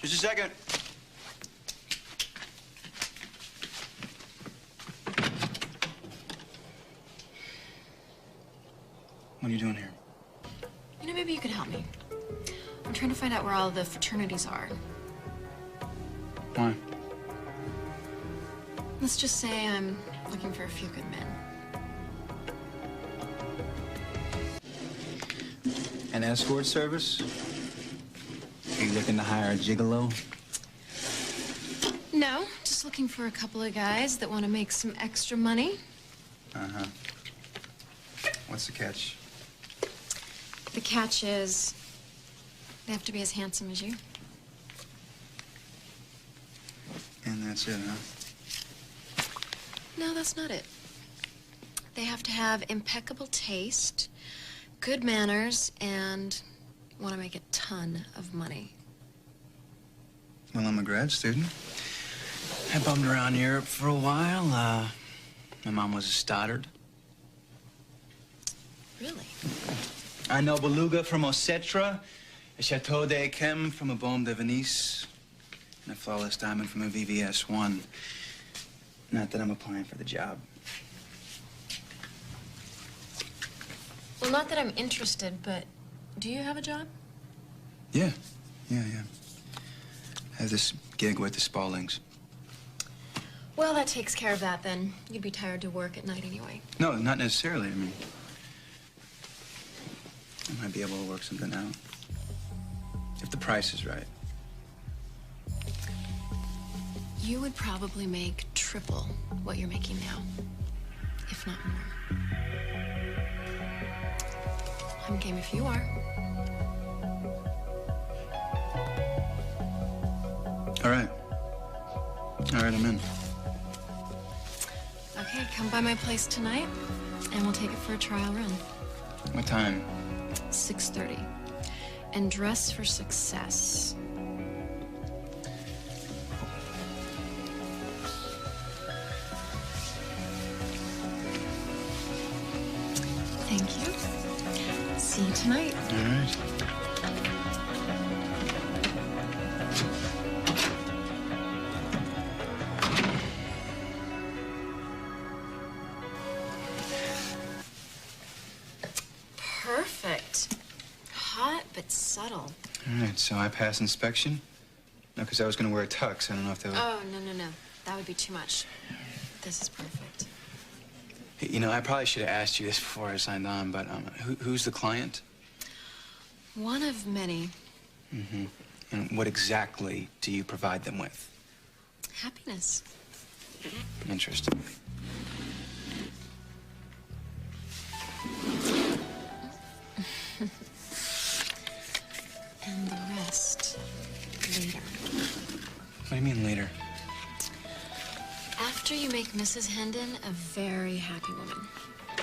Just a second. What are you doing here? You know, maybe you could help me. I'm trying to find out where all the fraternities are. Why? Let's just say I'm looking for a few good men. An escort service? Are you looking to hire a gigolo? No, just looking for a couple of guys that want to make some extra money. Uh-huh. What's the catch? The catch is they have to be as handsome as you. And that's it, huh? No, that's not it. They have to have impeccable taste, good manners, and want to make a ton of money. Well, I'm a grad student. I bummed around Europe for a while. My mom was a Stoddard. Really? I know Beluga from Osetra, a Chateau d'Yquem from a Baume de Venise, and a flawless diamond from a VVS1. Not that I'm applying for the job. Well, not that I'm interested, but do you have a job? Yeah. I have this gig with the Spauldings. Well, that takes care of that, then. You'd be tired to work at night anyway. No, not necessarily. I mean, I might be able to work something out. If the price is right. You would probably make triple what you're making now, if not more. I'm game if you are. All right, I'm in. Okay, come by my place tonight, and we'll take it for a trial run. What time? 6:30. And dress for success. Thank you. See you tonight. All right. Perfect. Hot but subtle. All right, so I pass inspection? No, because I was going to wear a tux. I don't know if that would... Oh, no. That would be too much. This is perfect. Hey, you know, I probably should have asked you this before I signed on, but who's the client? One of many. Mm-hmm. And what exactly do you provide them with? Happiness. Interesting. And the rest later. What do you mean later? After you make Mrs. Hendon a very happy woman.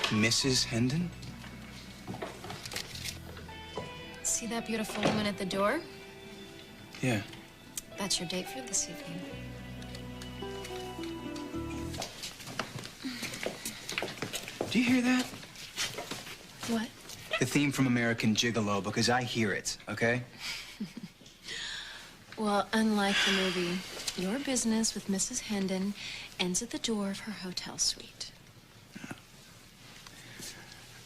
Mrs. Hendon? See that beautiful woman at the door? Yeah. That's your date for this evening. Do you hear that? What? The theme from American Gigolo, because I hear it, okay? Well, unlike the movie, your business with Mrs. Hendon ends at the door of her hotel suite.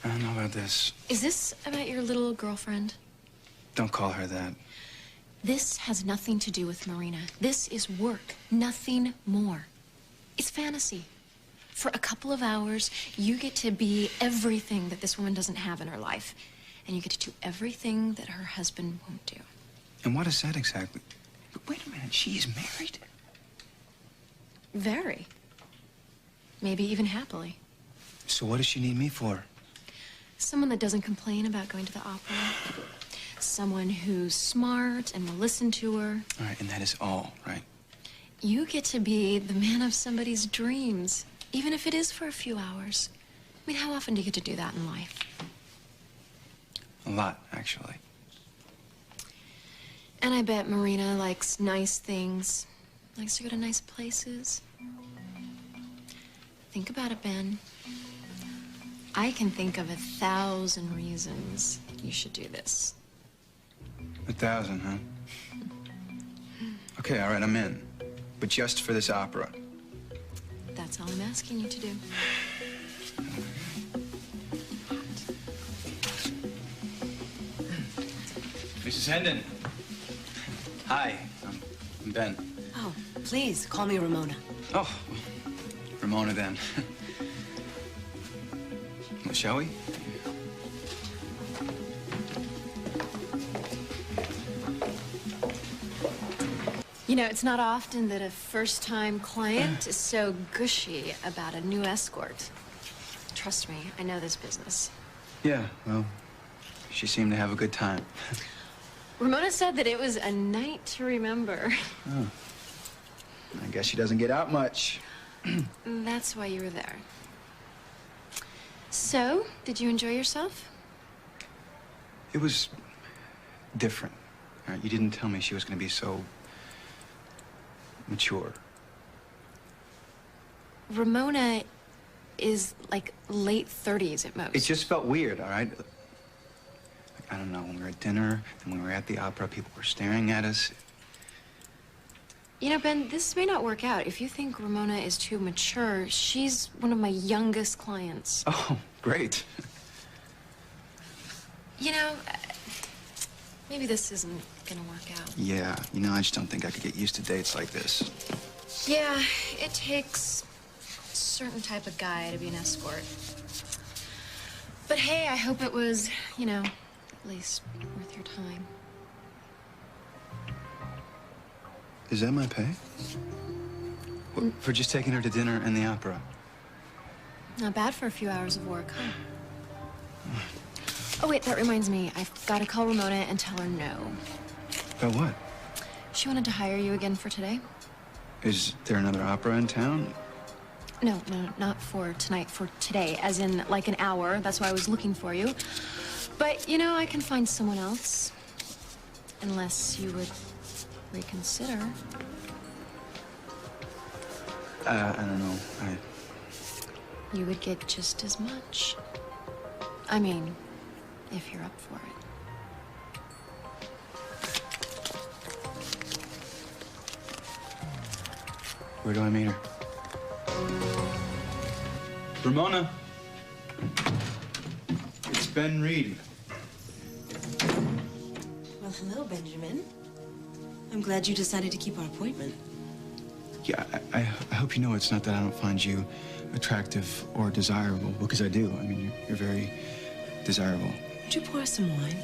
I don't know about this. Is this about your little girlfriend? Don't call her that. This has nothing to do with Marina. This is work, nothing more. It's fantasy. For a couple of hours, you get to be everything that this woman doesn't have in her life. And you get to do everything that her husband won't do. And what is that exactly? But wait a minute, she's married? Very. Maybe even happily. So what does she need me for? Someone that doesn't complain about going to the opera. Someone who's smart and will listen to her. All right, and that is all, right? You get to be the man of somebody's dreams, even if it is for a few hours. I mean, how often do you get to do that in life? A lot, actually. And I bet Marina likes nice things, likes to go to nice places. Think about it, Ben. I can think of 1,000 reasons you should do this. 1,000, huh? Okay, all right, I'm in. But just for this opera. That's all I'm asking you to do. Mrs. Hendon. Hi, I'm Ben. Oh, please, call me Ramona. Oh, Ramona then. Well, shall we? You know, it's not often that a first-time client is so gushy about a new escort. Trust me, I know this business. Yeah, well, she seemed to have a good time. Ramona said that it was a night to remember. Oh. I guess she doesn't get out much. That's why you were there. So, did you enjoy yourself? It was different. All right, you didn't tell me she was going to be so mature. Ramona is like late 30s at most. It just felt weird, all right? I don't know, when we were at dinner and when we were at the opera, people were staring at us. You know, Ben, this may not work out. If you think Ramona is too mature, she's one of my youngest clients. Oh, great. You know, maybe this isn't gonna work out. Yeah, you know, I just don't think I could get used to dates like this. Yeah, it takes a certain type of guy to be an escort. But hey, I hope it was, you know, at least worth your time. Is that my pay? What, for just taking her to dinner and the opera? Not bad for a few hours of work, huh? Oh, wait, that reminds me. I've got to call Ramona and tell her no. About what? She wanted to hire you again for today. Is there another opera in town? No, not for tonight, for today, as in like an hour. That's why I was looking for you. But, you know, I can find someone else. Unless you would reconsider. I don't know. You would get just as much. I mean, if you're up for it. Where do I meet her? Ramona. It's Ben Reed. Well, hello, Benjamin. I'm glad you decided to keep our appointment. Yeah, I hope you know it's not that I don't find you attractive or desirable, because I do. I mean, you're very desirable. Would you pour us some wine?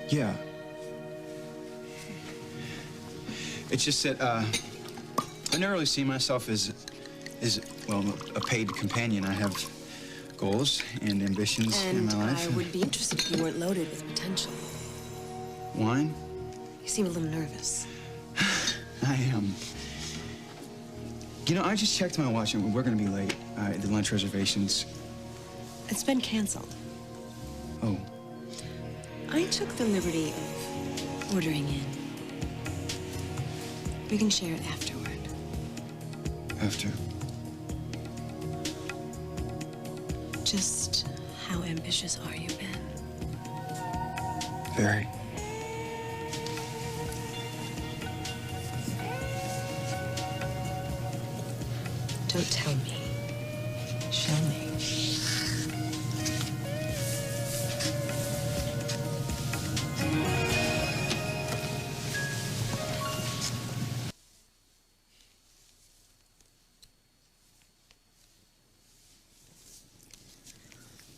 Yeah. It's just that, I never really see myself as, well, a paid companion. I have goals and ambitions in my life. And I would be interested if you weren't loaded with potential. Wine? You seem a little nervous. I am. You know, I just checked my watch and we're gonna be late. The lunch reservations. It's been canceled. Oh. I took the liberty of ordering in. We can share it afterward. After? Just how ambitious are you, Ben? Very. Don't tell me. Show me.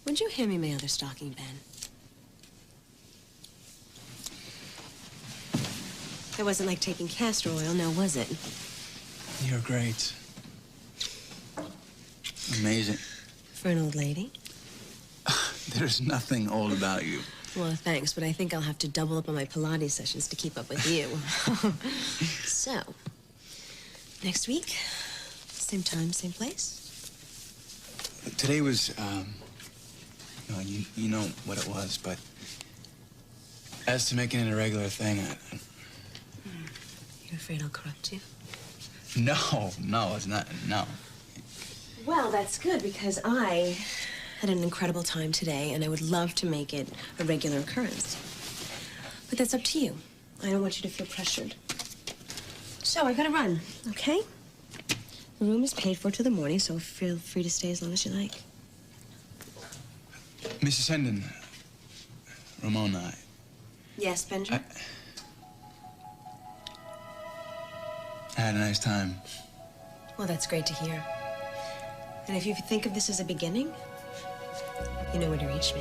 Would you hand me my other stocking, Ben? It wasn't like taking castor oil, now was it? You're great. Amazing. For an old lady? There's nothing old about you. Well, thanks, but I think I'll have to double up on my Pilates sessions to keep up with you. So, next week, same time, same place? Today was, no, you know what it was, but as to making it a regular thing, You afraid I'll corrupt you? No, it's not, no. Well, that's good, because I had an incredible time today, and I would love to make it a regular occurrence. But that's up to you. I don't want you to feel pressured. So I gotta run, okay? The room is paid for till the morning, so feel free to stay as long as you like. Mrs. Hendon, Ramona, Yes, Benjamin? I had a nice time. Well, that's great to hear. And if you think of this as a beginning, you know where to reach me.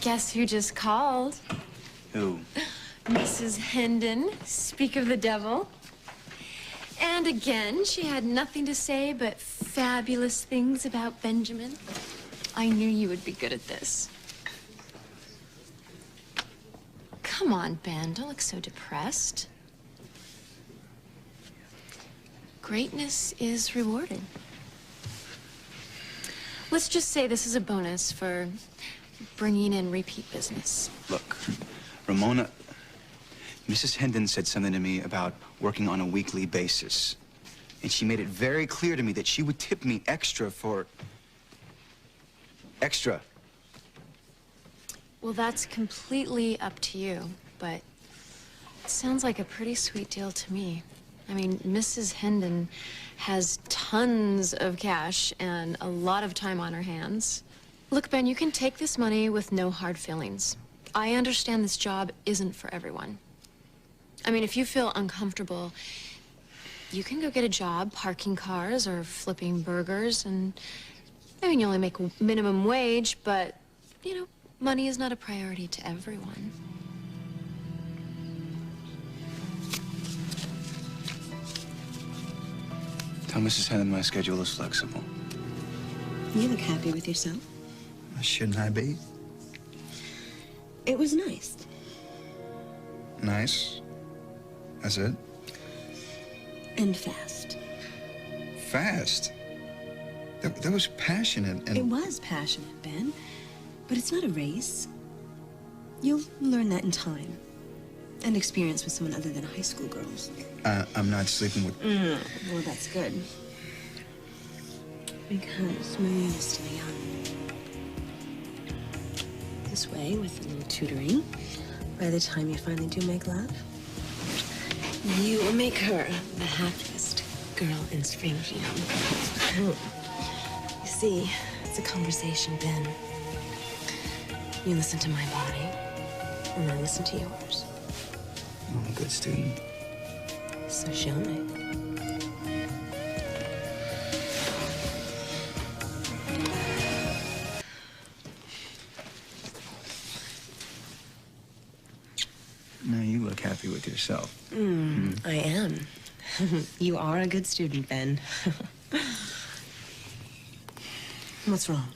Guess who just called? Who? Mrs. Hendon, speak of the devil. And again, she had nothing to say but fabulous things about Benjamin. I knew you would be good at this. Come on, Ben, don't look so depressed. Greatness is rewarded. Let's just say this is a bonus for bringing in repeat business. Look, Ramona, Mrs. Hendon said something to me about working on a weekly basis. And she made it very clear to me that she would tip me extra for... extra. Well, that's completely up to you, but it sounds like a pretty sweet deal to me. I mean, Mrs. Hendon has tons of cash and a lot of time on her hands. Look, Ben, you can take this money with no hard feelings. I understand this job isn't for everyone. I mean, if you feel uncomfortable, you can go get a job parking cars or flipping burgers, and I mean, you only make minimum wage, but, you know, money is not a priority to everyone. Tell Mrs. Hendon my schedule is flexible. You look happy with yourself. Shouldn't I be? It was nice. Nice. That's it? And fast. Fast. That was passionate and... It was passionate, Ben. But it's not a race. You'll learn that in time. And experience with someone other than high school girls. I'm not sleeping with... Well, that's good. Because Marina's still young. This way, with a little tutoring, by the time you finally do make love, you will make her the happiest girl in Springfield. You see, it's a conversation, Ben. You listen to my body, and I listen to yours. I'm a good student. So show me. Now you look happy with yourself. I am. You are a good student, Ben. What's wrong?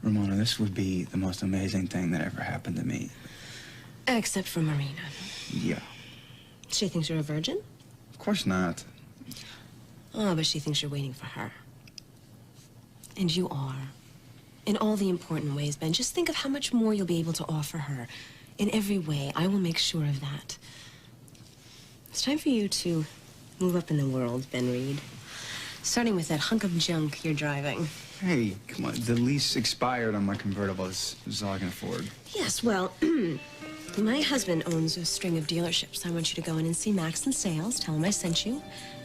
Ramona, this would be the most amazing thing that ever happened to me. Except for Marina. Yeah. She thinks you're a virgin? Of course not. Oh, but she thinks you're waiting for her. And you are. In all the important ways, Ben. Just think of how much more you'll be able to offer her. In every way, I will make sure of that. It's time for you to move up in the world, Ben Reed. Starting with that hunk of junk you're driving. Hey, come on. The lease expired on my convertible. This is all I can afford. Yes, well, my husband owns a string of dealerships. I want you to go in and see Max in sales. Tell him I sent you.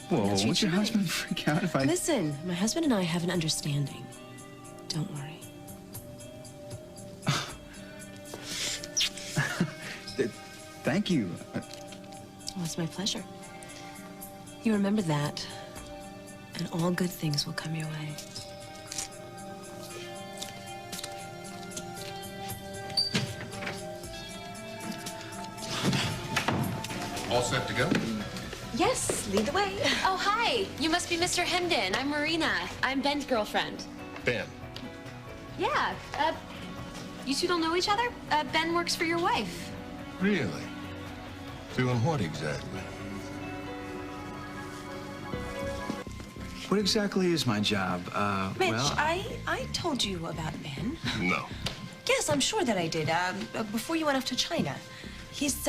Whoa, That's would your right. husband freak out if I... Listen, my husband and I have an understanding. Don't worry. Thank you. Well, it's my pleasure. You remember that, and all good things will come your way. All set to go? Yes, lead the way. Oh, hi. You must be Mr. Hendon. I'm Marina. I'm Ben's girlfriend. Ben. Yeah, you two don't know each other? Ben works for your wife. Really? Doing what exactly? What exactly is my job? Mitch, well... I told you about Ben. No. Yes, I'm sure that I did, before you went off to China. He's,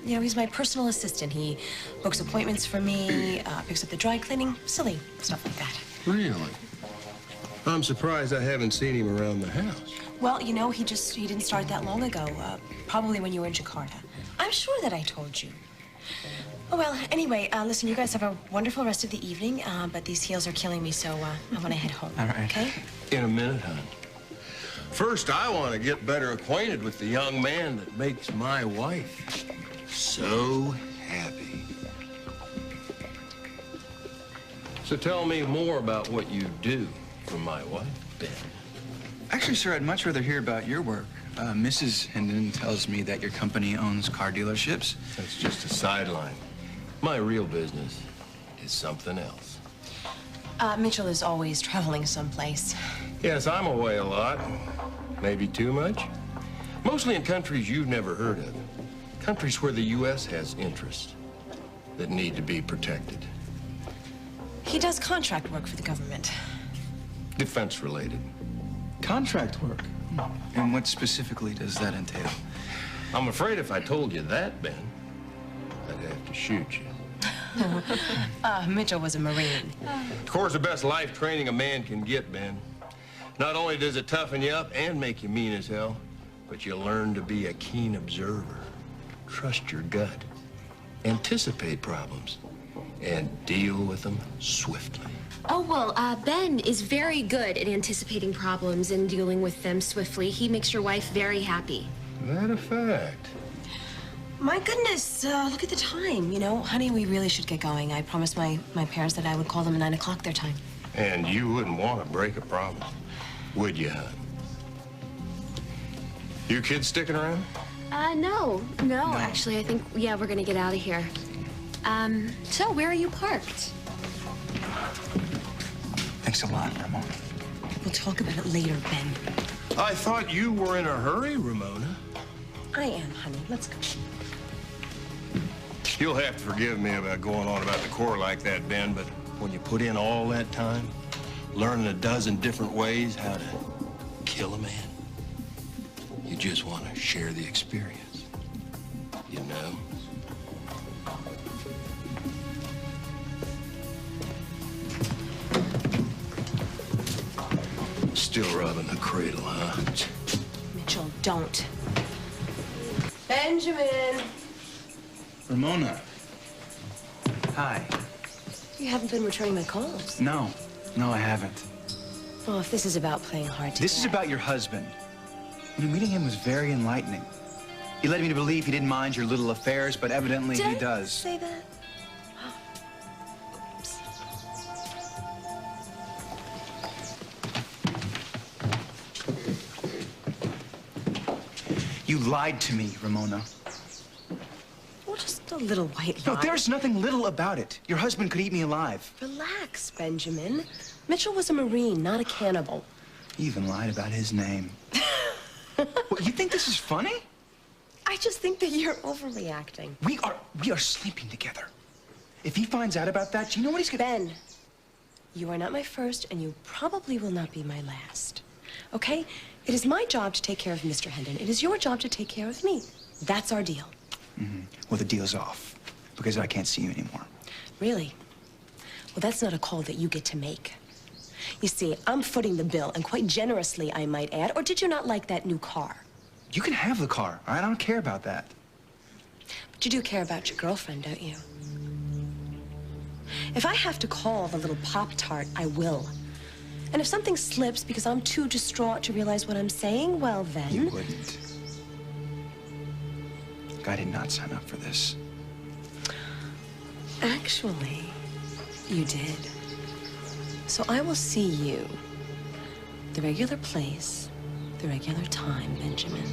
he's my personal assistant. He books appointments for me, picks up the dry cleaning, silly stuff like that. Really? I'm surprised I haven't seen him around the house. Well, he didn't start that long ago, probably when you were in Jakarta. I'm sure that I told you. Oh, well, anyway, listen, you guys have a wonderful rest of the evening, but these heels are killing me, so I want to head home. All right. Okay? In a minute, hon. First, I want to get better acquainted with the young man that makes my wife so happy. So tell me more about what you do for my wife, Ben. Actually, sir, I'd much rather hear about your work. Mrs. Hendon tells me that your company owns car dealerships. That's just a sideline. My real business is something else. Mitchell is always traveling someplace. Yes, I'm away a lot. Maybe too much. Mostly in countries you've never heard of. Countries where the U.S. has interests that need to be protected. He does contract work for the government. Defense-related. Contract work? And what specifically does that entail? I'm afraid if I told you that, Ben, I'd have to shoot you. Mitchell was a Marine. Of course, the best life training a man can get, Ben. Not only does it toughen you up and make you mean as hell, but you learn to be a keen observer, trust your gut, anticipate problems, and deal with them swiftly. Oh, well, Ben is very good at anticipating problems and dealing with them swiftly. He makes your wife very happy. That a fact. My goodness, look at the time. Honey, we really should get going. I promised my parents that I would call them at 9 o'clock their time. And you wouldn't want to break a promise, would you, hon? You kids sticking around? No. Actually, I think, we're gonna get out of here. So where are you parked? Thanks a lot, Ramona. We'll talk about it later, Ben. I thought you were in a hurry, Ramona. I am, honey. Let's go. You'll have to forgive me about going on about the Corps like that, Ben, but when you put in all that time, learning a dozen different ways how to kill a man, you just want to share the experience, you know? Still robbing the cradle, huh? Mitchell, don't. Benjamin! Ramona. Hi. You haven't been returning my calls. No, I haven't. Well, if this is about playing hard to This is get. about your husband. Meeting him was very enlightening. He led me to believe he didn't mind your little affairs, but evidently he does. Did I say that? Oops. You lied to me, Ramona. Well, just a little white lie. No, there's nothing little about it. Your husband could eat me alive. Relax, Benjamin. Mitchell was a Marine, not a cannibal. You even lied about his name. What, you think this is funny? I just think that you're overreacting. We are sleeping together. If he finds out about that, do you know what he's gonna... Ben, you are not my first, and you probably will not be my last. Okay? It is my job to take care of Mr. Hendon. It is your job to take care of me. That's our deal. Mm-hmm. Well, the deal's off, because I can't see you anymore. Really? Well, that's not a call that you get to make. You see, I'm footing the bill, and quite generously, I might add. Or did you not like that new car? You can have the car, all right? I don't care about that. But you do care about your girlfriend, don't you? If I have to call the little Pop-Tart, I will. And if something slips because I'm too distraught to realize what I'm saying, well then... You wouldn't. I did not sign up for this. Actually, you did. So I will see you. The regular place, the regular time, Benjamin.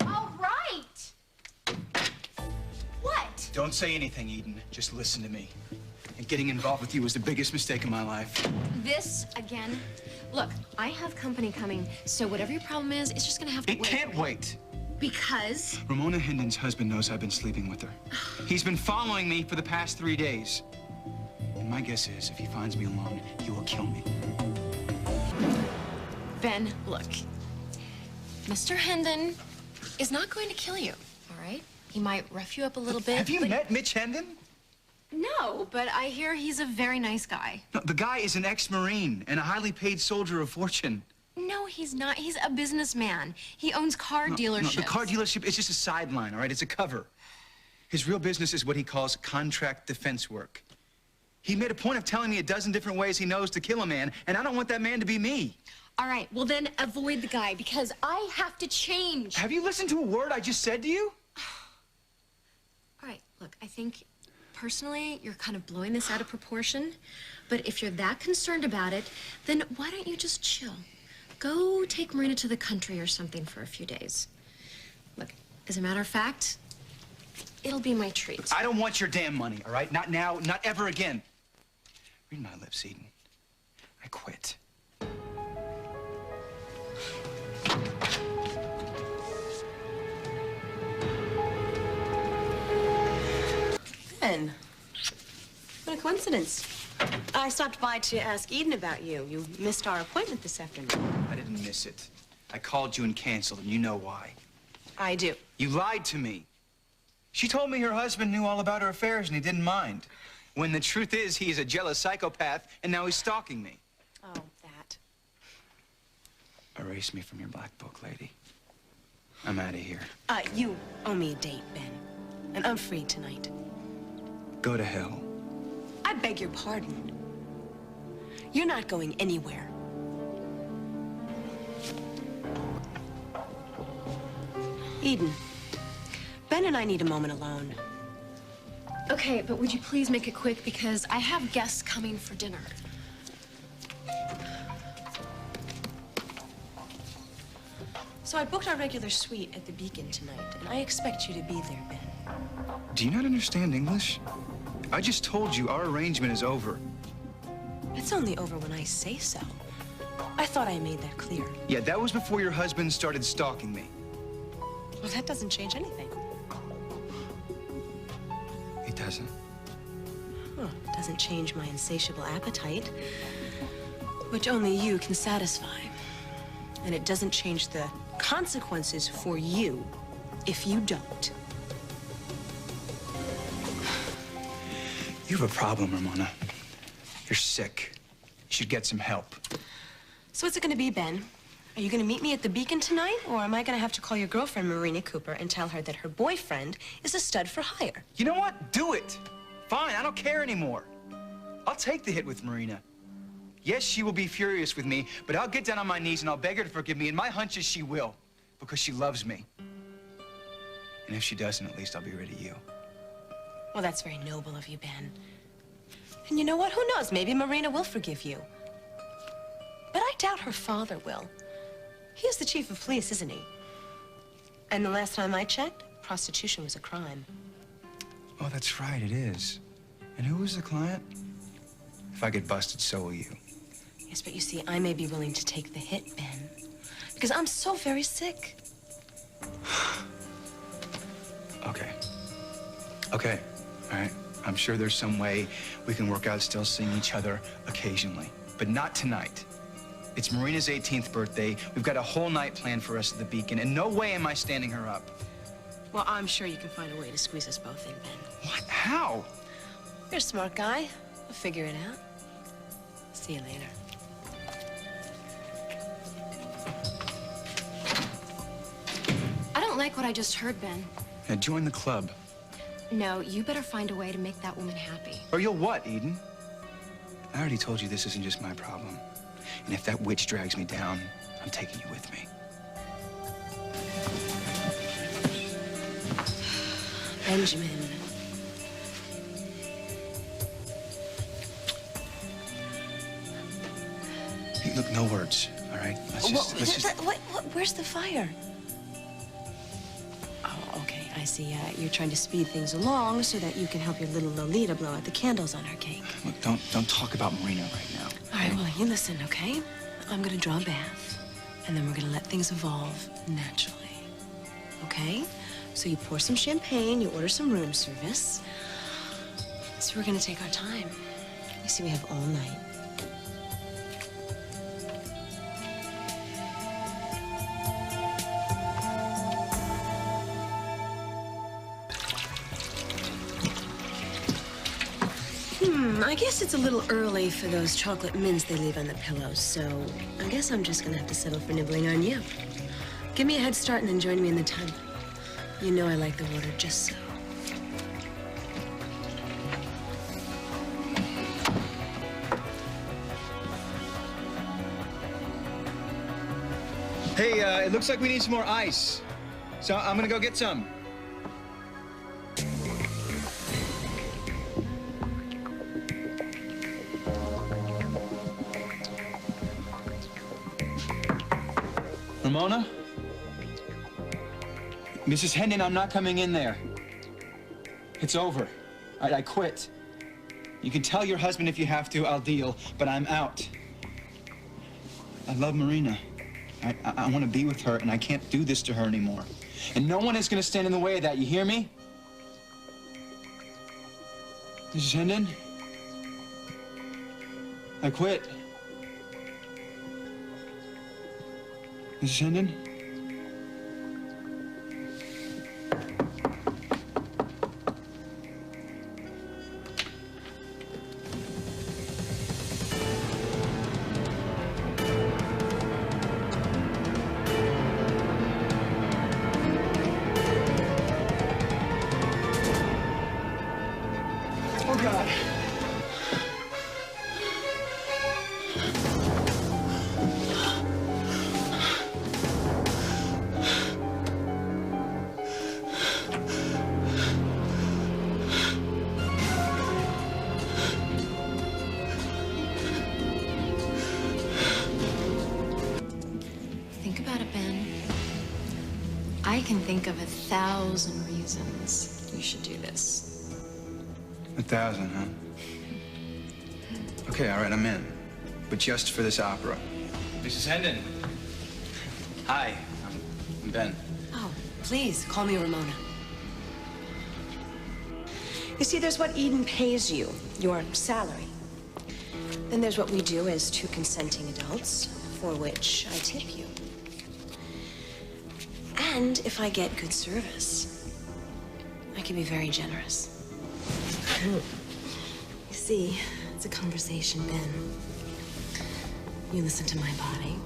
All right. What? Don't say anything, Eden. Just listen to me. And getting involved with you was the biggest mistake of my life. This again? Look, I have company coming, so whatever your problem is, it's just gonna have to It wait. can't wait. Because? Ramona Hendon's husband knows I've been sleeping with her. He's been following me for the past 3 days. And my guess is, if he finds me alone, he will kill me. Ben, look. Mr. Hendon is not going to kill you, all right? He might rough you up a little bit. Have you met Mitch Hendon? No, but I hear he's a very nice guy. No, the guy is an ex-Marine and a highly paid soldier of fortune. No, he's not. He's a businessman. He owns car dealerships. No, the car dealership is just a sideline, all right? It's a cover. His real business is what he calls contract defense work. He made a point of telling me a dozen different ways he knows to kill a man, and I don't want that man to be me. All right, well then avoid the guy because I have to change. Have you listened to a word I just said to you? All right, look, I think personally you're kind of blowing this out of proportion, but if you're that concerned about it, then why don't you just chill? Go take Marina to the country or something for a few days. Look, as a matter of fact, it'll be my treat. I don't want your damn money, all right? Not now, not ever again. Read my lips, Eden. I quit. Ben, what a coincidence. I stopped by to ask Eden about you. You missed our appointment this afternoon. I didn't miss it. I called you and canceled, and you know why. I do. You lied to me. She told me her husband knew all about her affairs and he didn't mind. When the truth is, he's a jealous psychopath, and now he's stalking me. Oh, that. Erase me from your black book, lady. I'm out of here. You owe me a date, Ben. And I'm free tonight. Go to hell. I beg your pardon. You're not going anywhere. Eden, Ben and I need a moment alone. Okay, but would you please make it quick because I have guests coming for dinner. So I booked our regular suite at the Beacon tonight, and I expect you to be there, Ben. Do you not understand English? I just told you our arrangement is over. It's only over when I say so. I thought I made that clear. Yeah, that was before your husband started stalking me. Well, that doesn't change anything. It doesn't. Well, it doesn't change my insatiable appetite, which only you can satisfy. And it doesn't change the consequences for you if you don't. You have a problem, Ramona. You're sick. You should get some help. So what's it gonna be, Ben? Are you gonna meet me at the Beacon tonight, or am I gonna have to call your girlfriend, Marina Cooper, and tell her that her boyfriend is a stud for hire? You know what? Do it. Fine, I don't care anymore. I'll take the hit with Marina. Yes, she will be furious with me, but I'll get down on my knees and I'll beg her to forgive me, and my hunch is she will, because she loves me. And if she doesn't, at least I'll be rid of you. Well, that's very noble of you, Ben. And you know what? Who knows? Maybe Marina will forgive you. But I doubt her father will. He is the chief of police, isn't he? And the last time I checked, prostitution was a crime. Oh, that's right, it is. And who was the client? If I get busted, so will you. Yes, but you see, I may be willing to take the hit, Ben. Because I'm so very sick. Okay. Okay, all right. I'm sure there's some way we can work out still seeing each other occasionally. But not tonight. It's Marina's 18th birthday. We've got a whole night planned for us at the Beacon, and no way am I standing her up. Well, I'm sure you can find a way to squeeze us both in, Ben. What? How? You're a smart guy. We'll figure it out. See you later. I don't like what I just heard, Ben. Now join the club. No, you better find a way to make that woman happy. Or you'll what, Eden? I already told you this isn't just my problem. And if that witch drags me down, I'm taking you with me. Benjamin. Hey, look, no words, all right? Let's just... Where's the fire? Oh, okay, I see. You're trying to speed things along so that you can help your little Lolita blow out the candles on her cake. Look, don't talk about Marina right now. All right, well, you listen, okay? I'm gonna draw a bath, and then we're gonna let things evolve naturally. okay? So you pour some champagne, you order some room service. So we're gonna take our time. You see, we have all night. I guess it's a little early for those chocolate mints they leave on the pillows, so I guess I'm just gonna have to settle for nibbling on you. Give me a head start and then join me in the tub. You know I like the water just so. Hey, it looks like we need some more ice. So I'm gonna go get some. Ramona? Mrs. Hendon, I'm not coming in there. It's over. I quit. You can tell your husband if you have to, I'll deal, but I'm out. I love Marina. I want to be with her, and I can't do this to her anymore. And no one is going to stand in the way of that, you hear me? Mrs. Hendon? I quit. Mrs. Hendon? Oh, God. Think about it, Ben. I can think of 1,000 reasons you should do this. 1,000, huh? Okay, all right, I'm in. But just for this opera. Mrs. Hendon. Hi, I'm Ben. Oh, please, call me Ramona. You see, there's what Eden pays you, your salary. Then there's what we do as two consenting adults, for which I tip you. And if I get good service, I can be very generous. You see, it's a conversation, Ben. You listen to my body,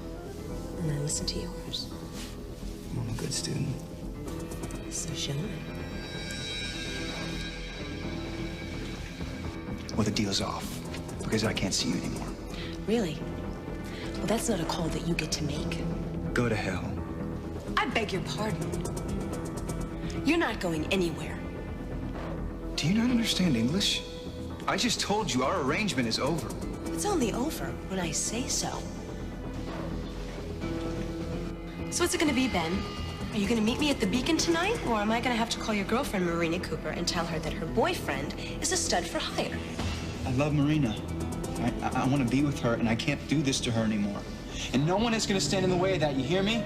and I listen to yours. I'm a good student. So should I. Well, the deal's off, because I can't see you anymore. Really? Well, that's not a call that you get to make. Go to hell. I beg your pardon. You're not going anywhere. Do you not understand English? I just told you our arrangement is over. It's only over when I say so. So what's it gonna be, Ben? Are you gonna meet me at the Beacon tonight, or am I gonna have to call your girlfriend, Marina Cooper, and tell her that her boyfriend is a stud for hire? I love Marina. I want to be with her, and I can't do this to her anymore. And no one is going to stand in the way of that, you hear me?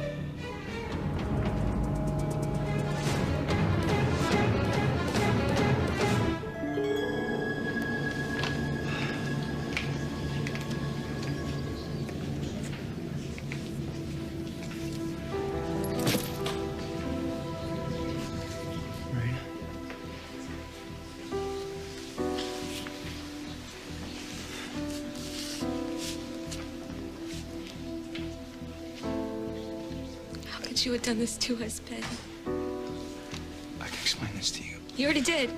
You had done this to us, Ben. I can explain this to you. You already did.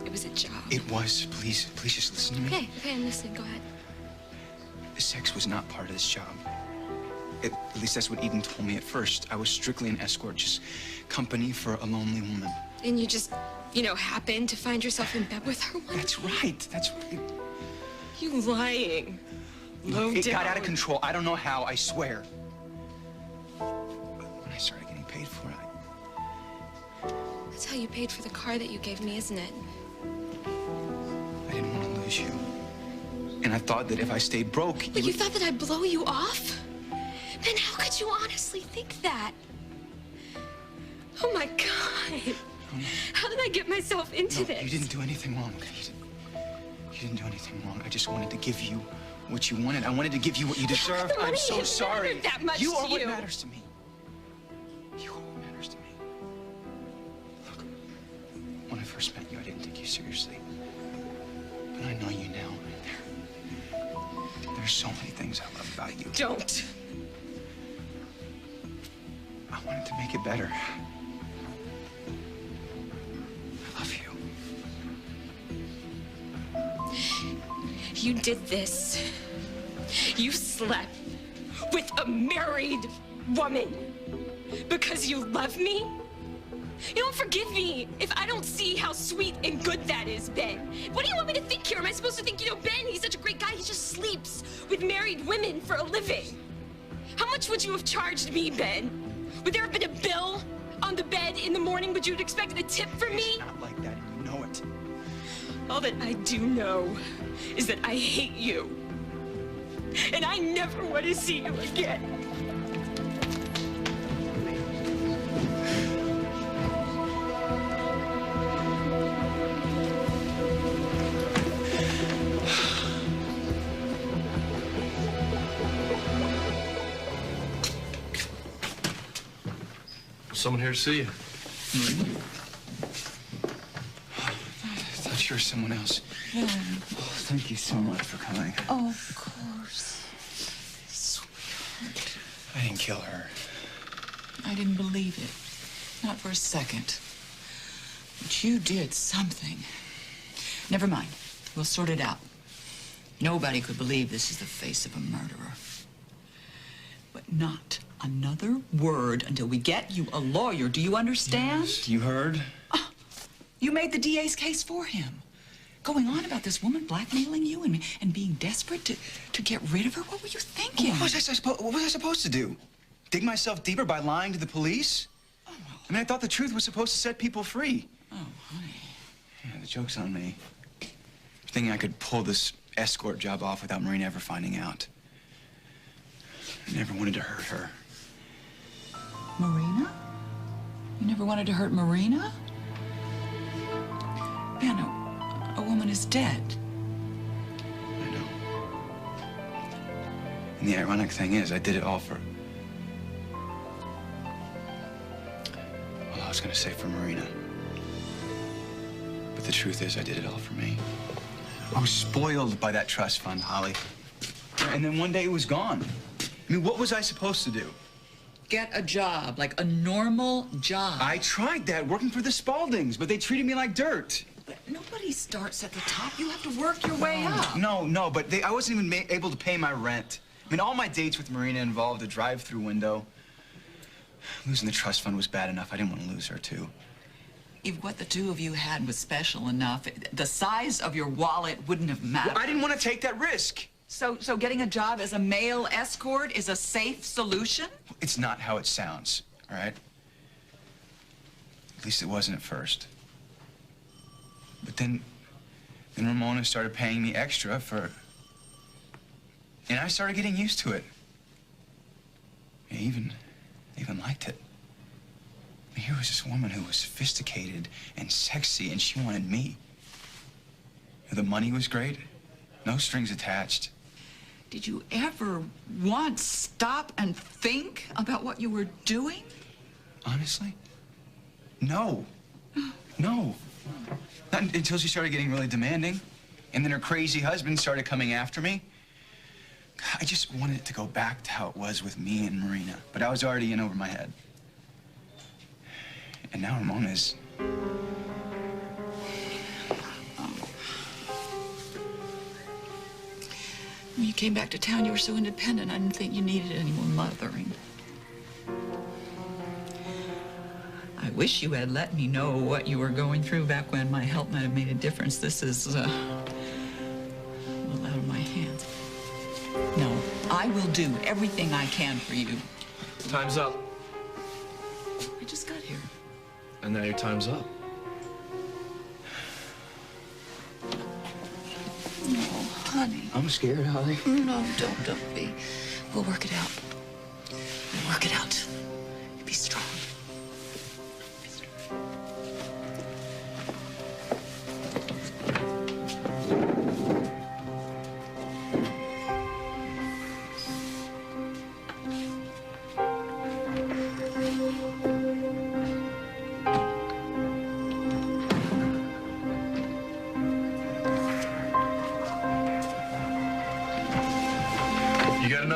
It was a job. It was. Please just listen to me. Okay, I'm listening. Go ahead. The sex was not part of this job. At least that's what Eden told me at first. I was strictly an escort, just company for a lonely woman. And you just, happened to find yourself in bed with her one That's right. That's right. You lying. Low It down. got out of control. I don't know how, I swear. When I started getting paid for it, That's how you paid for the car that you gave me, isn't it? I didn't want to lose you. And I thought that if I stayed broke, But you thought that I'd blow you off? Ben, how could you honestly think that? Oh my God. How did I get myself into this? You didn't do anything wrong. You didn't do anything wrong. I just wanted to give you what you wanted. I wanted to give you what you deserved. I'm so sorry. That much you are to what you. matters to me. You are what matters to me. Look, when I first met you, I didn't take you seriously. But I know you now. There's so many things I love about you. Don't. I wanted to make it better. I love you. You did this. You slept with a married woman because you love me? You don't forgive me if I don't see how sweet and good that is, Ben. What do you want me to think here? Am I supposed to think, you know, Ben, he's such a great guy, he just sleeps with married women for a living? How much would you have charged me, Ben? Would there have been a bill on the bed in the morning? Would you have expected a tip from me? It's not like that, and you know it. All that I do know is that I hate you. And I never want to see you again. Someone here to see you. I thought you were someone else. Yeah. Oh, thank you so much for coming. Oh, of course. Sweetheart. I didn't kill her. I didn't believe it. Not for a second. But you did something. Never mind. We'll sort it out. Nobody could believe this is the face of a murderer. But not another word until we get you a lawyer. Do you understand? Yes, you heard? Oh, you made the DA's case for him. Going on about this woman blackmailing you and being desperate to get rid of her? What were you thinking? What was I supposed to do? Dig myself deeper by lying to the police? Oh, well. I mean, I thought the truth was supposed to set people free. Oh, honey. Yeah, the joke's on me. Thinking I could pull this escort job off without Marina ever finding out. I never wanted to hurt her. Marina? You never wanted to hurt Marina? Ben, a woman is dead. I know. And the ironic thing is, I did it all for... Well, I was gonna say for Marina. But the truth is, I did it all for me. I was spoiled by that trust fund, Holly. And then one day it was gone. I mean, what was I supposed to do? Get a job, like a normal job. I tried that, working for the Spaldings, but they treated me like dirt. But nobody starts at the top. You have to work your way up. No, but I wasn't even able to pay my rent. I mean, all my dates with Marina involved a drive-through window. Losing the trust fund was bad enough. I didn't want to lose her, too. If what the two of you had was special enough, the size of your wallet wouldn't have mattered. Well, I didn't want to take that risk. So getting a job as a male escort is a safe solution? It's not how it sounds, all right? At least it wasn't at first. But then Ramona started paying me extra for... And I started getting used to it. I even liked it. I mean, here was this woman who was sophisticated and sexy, and she wanted me. The money was great. No strings attached. Did you ever once stop and think about what you were doing? Honestly? No. No. Not until she started getting really demanding. And then her crazy husband started coming after me. I just wanted it to go back to how it was with me and Marina. But I was already in over my head. And now Ramona's... When you came back to town, you were so independent, I didn't think you needed any more mothering. I wish you had let me know what you were going through back when my help might have made a difference. This is, a little out of my hands. No, I will do everything I can for you. Time's up. I just got here. And now your time's up. No, honey. I'm scared, Holly. No, don't be. We'll work it out. We'll work it out. Be strong.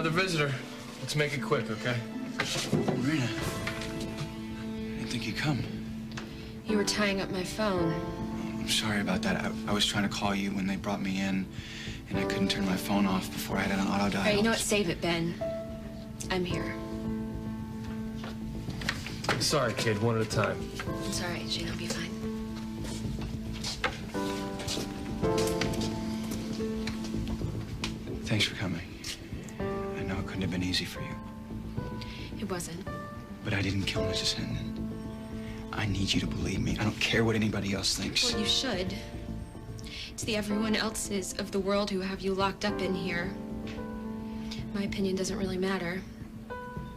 another visitor. Let's make it quick, okay? Marina, I didn't think you'd come. You were tying up my phone. I'm sorry about that. I was trying to call you when they brought me in, and I couldn't turn my phone off before I had an auto dial. All right, you know what? Save it, Ben. I'm here. Sorry, kid. One at a time. It's all right, Jane. I'll be fine. Thanks for coming. I know it couldn't have been easy for you. It wasn't. But I didn't kill Mrs. Hendon. I need you to believe me. I don't care what anybody else thinks. Well, you should. It's the everyone else's of the world who have you locked up in here. My opinion doesn't really matter.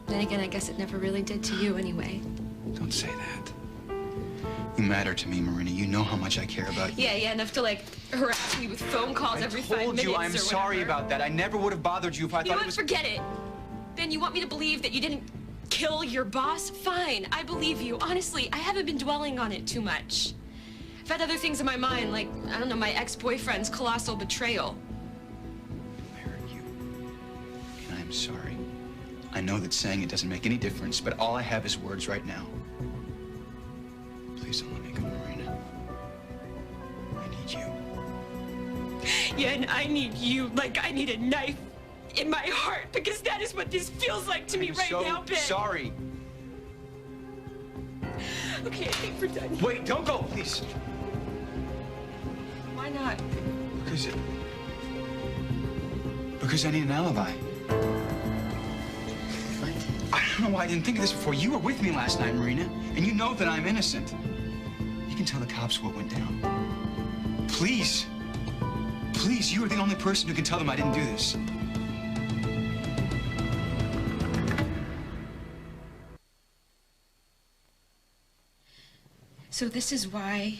Then again, I guess it never really did to you anyway. Don't say that. You matter to me, Marina. You know how much I care about you. Yeah, enough to, like, harass me with phone calls every 5 minutes. I told you I'm sorry about that. I never would have bothered you if I thought it was... Forget it. Ben, you want me to believe that you didn't kill your boss? Fine, I believe you. Honestly, I haven't been dwelling on it too much. I've had other things in my mind, like, I don't know, my ex-boyfriend's colossal betrayal. I hurt you. And I'm sorry. I know that saying it doesn't make any difference, but all I have is words right now. Please don't let me go, Marina. I need you. Yeah, and I need you like I need a knife in my heart, because that is what this feels like to me right now, Ben. Sorry. Okay, I think we're done. Wait, don't go, please. Why not? Because I need an alibi. What? I don't know why I didn't think of this before. You were with me last night, Marina, and you know that I'm innocent. You can tell the cops what went down. Please. Please, you are the only person who can tell them I didn't do this. So this is why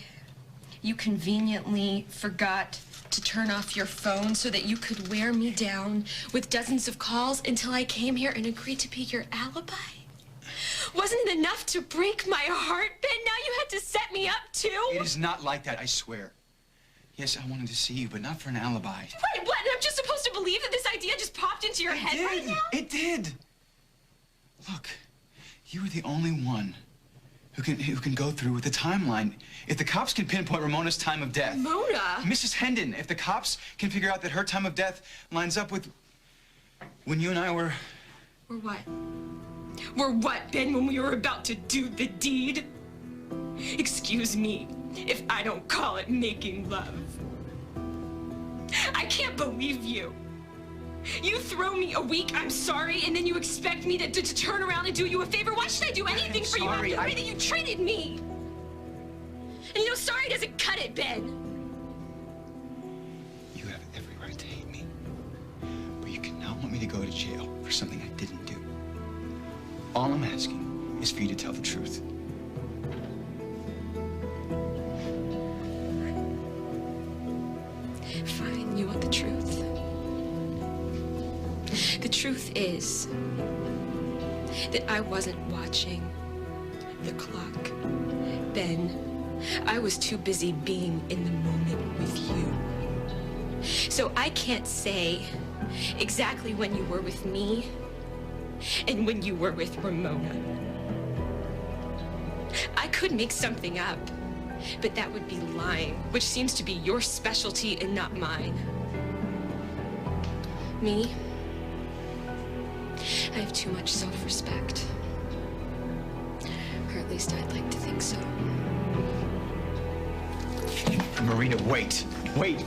you conveniently forgot to turn off your phone so that you could wear me down with dozens of calls until I came here and agreed to be your alibi? Wasn't it enough to break my heart, Ben? Now you had to set me up, too? It is not like that, I swear. Yes, I wanted to see you, but not for an alibi. Wait, what? And I'm just supposed to believe that this idea just popped into your head right now? It did. Look, you are the only one who can go through with the timeline. If the cops can pinpoint Ramona's time of death. Ramona? Mrs. Hendon, if the cops can figure out that her time of death lines up with when you and I were... Were what? Were what, Ben, when we were about to do the deed? Excuse me if I don't call it making love. I can't believe you. You throw me a weak "I'm sorry," and then you expect me to turn around and do you a favor? Why should I do anything for you after the way that you treated me? And you know, sorry doesn't cut it, Ben. You have every right to hate me. But you cannot want me to go to jail for something I didn't do. All I'm asking is for you to tell the truth. Fine, you want the truth. The truth is that I wasn't watching the clock, Ben. I was too busy being in the moment with you. So I can't say exactly when you were with me and when you were with Ramona. I could make something up, but that would be lying, which seems to be your specialty and not mine. Me? I have too much self-respect. Or at least I'd like to think so. Marina, wait. Wait.